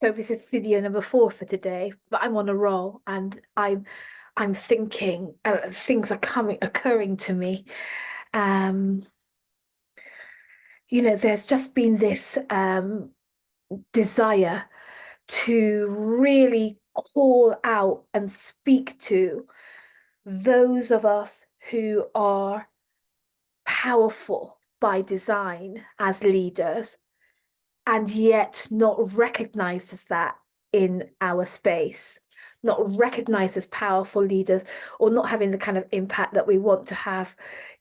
So this is video number 4 for today, but I'm on a roll and I'm thinking things are occurring to me. Um, there's just been this desire to really call out and speak to those of us who are powerful by design as leaders and yet not recognized as that in our space, not recognized as powerful leaders, or not having the kind of impact that we want to have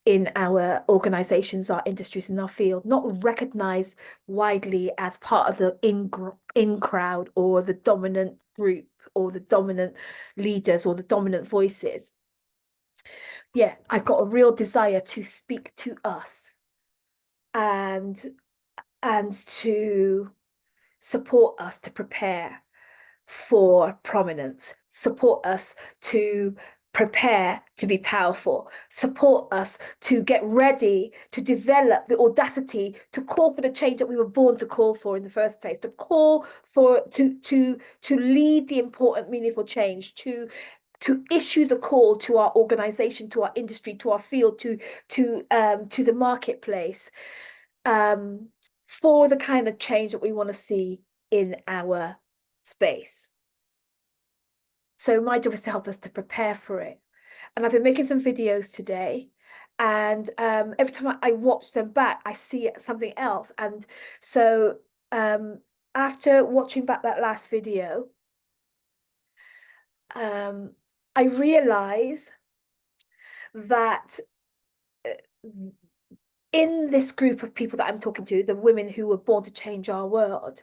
in our organizations, our industries, in our field, not recognized widely as part of the in crowd or the dominant group or the dominant leaders or the dominant voices. Yeah, I've got a real desire to speak to us and to support us to prepare for prominence, support us to prepare to be powerful, support us to get ready to develop the audacity to call for the change that we were born to call for in the first place, to call for to lead the important, meaningful change, to issue the call to our organization, to our industry, to our field, to the marketplace, um, for the kind of change that we want to see in our space. So my job is to help us to prepare for it. And I've been making some videos today, and every time I watch them back, I see something else. And so after watching back that last video, I realize that in this group of people that I'm talking to, the women who were born to change our world,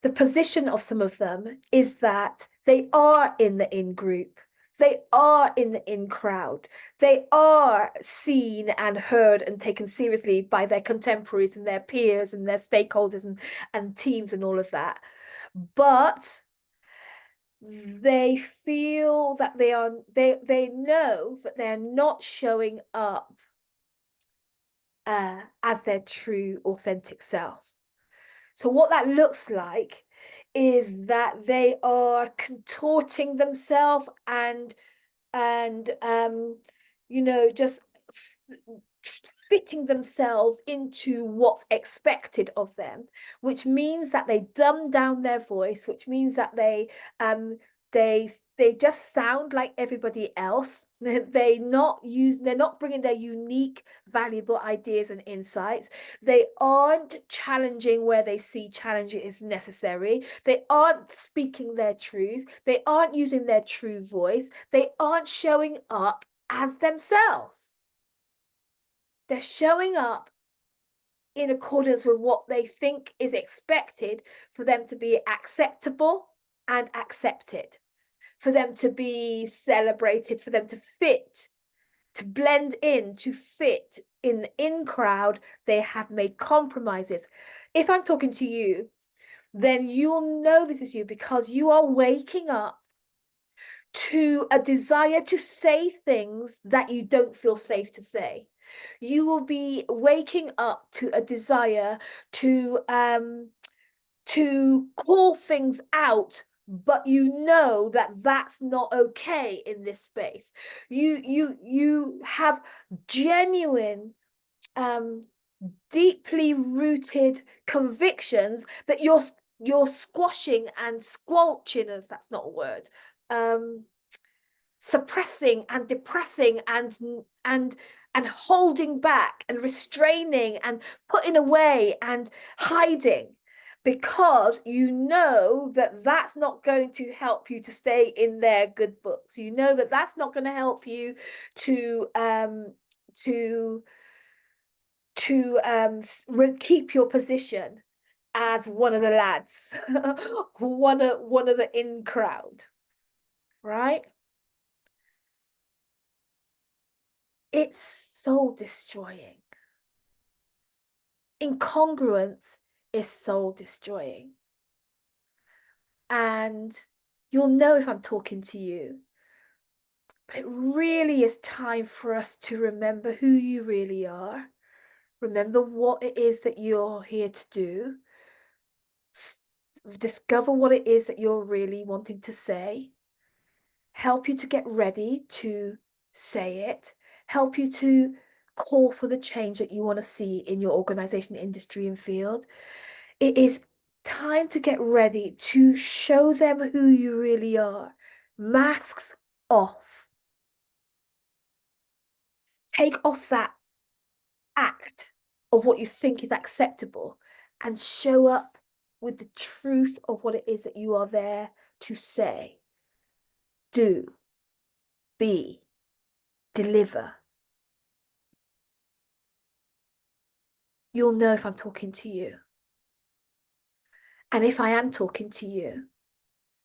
the position of some of them is that they are in the in group, they are in the in crowd, they are seen and heard and taken seriously by their contemporaries and their peers and their stakeholders and teams and all of that. But they feel that they know that they're not showing up as their true authentic self. So what that looks like is that they are contorting themselves and just fitting themselves into what's expected of them, which means that they dumb down their voice, which means that they they just sound like everybody else. They're not bringing their unique, valuable ideas and insights. They aren't challenging where they see challenge is necessary. They aren't speaking their truth. They aren't using their true voice. They aren't showing up as themselves. They're showing up in accordance with what they think is expected for them to be acceptable and accepted, for them to be celebrated, for them to fit, to blend in, to fit in the in crowd. They have made compromises. If I'm talking to you, then you'll know this is you because you are waking up to a desire to say things that you don't feel safe to say. You will be waking up to a desire to call things out, but you know that that's not okay in this space. You have genuine deeply rooted convictions that you're squashing and squelching, as that's not a word, suppressing and depressing and holding back and restraining and putting away and hiding, because you know that that's not going to help you to stay in their good books. You know that that's not going to help you to to keep your position as one of the lads, one of the in crowd, right? It's soul destroying. Incongruence is soul destroying. And you'll know if I'm talking to you. But it really is time for us to remember who you really are. Remember what it is that you're here to do. discover what it is that you're really wanting to say, help you to get ready to say it, help you to call for the change that you want to see in your organization, industry, and field. It is time to get ready to show them who you really are. Masks off. Take off that act of what you think is acceptable and show up with the truth of what it is that you are there to say, do, be, deliver. You'll know if I'm talking to you. And if I am talking to you,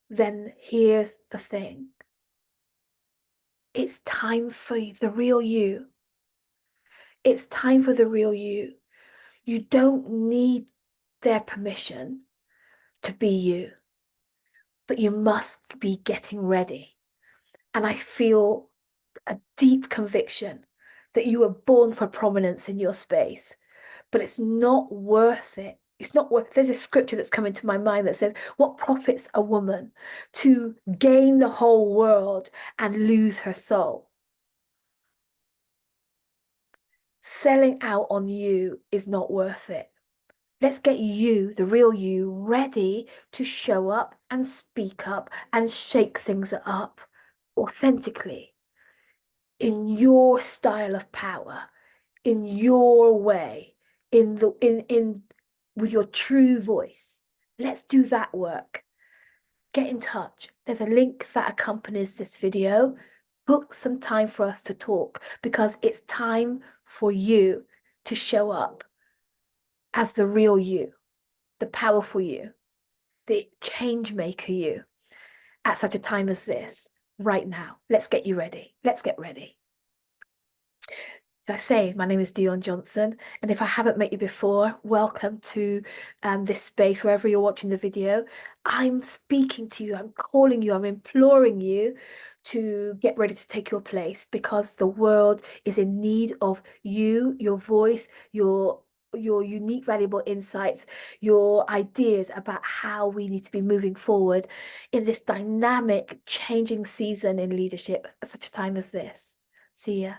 then here's the thing. It's time for the real you. It's time for the real you. You don't need their permission to be you, but you must be getting ready. And I feel a deep conviction that you were born for prominence in your space, but it's not worth it. It's not worth. There's a scripture that's come into my mind that says, "What profits a woman to gain the whole world and lose her soul?" Selling out on you is not worth it. Let's get you, the real you, ready to show up and speak up and shake things up authentically in your style of power, in your way, in with your true voice. Let's do that work. Get in touch. There's a link that accompanies this video. Book some time for us to talk because it's time for you to show up as the real you, the powerful you, the change maker you at such a time as this right now. Let's get you ready. Let's get ready. As I say, my name is Dion Johnson, and if I haven't met you before, welcome to this space, wherever you're watching the video. I'm speaking to you, I'm calling you, I'm imploring you to get ready to take your place because the world is in need of you, your voice, your unique, valuable insights, your ideas about how we need to be moving forward in this dynamic, changing season in leadership at such a time as this. See ya.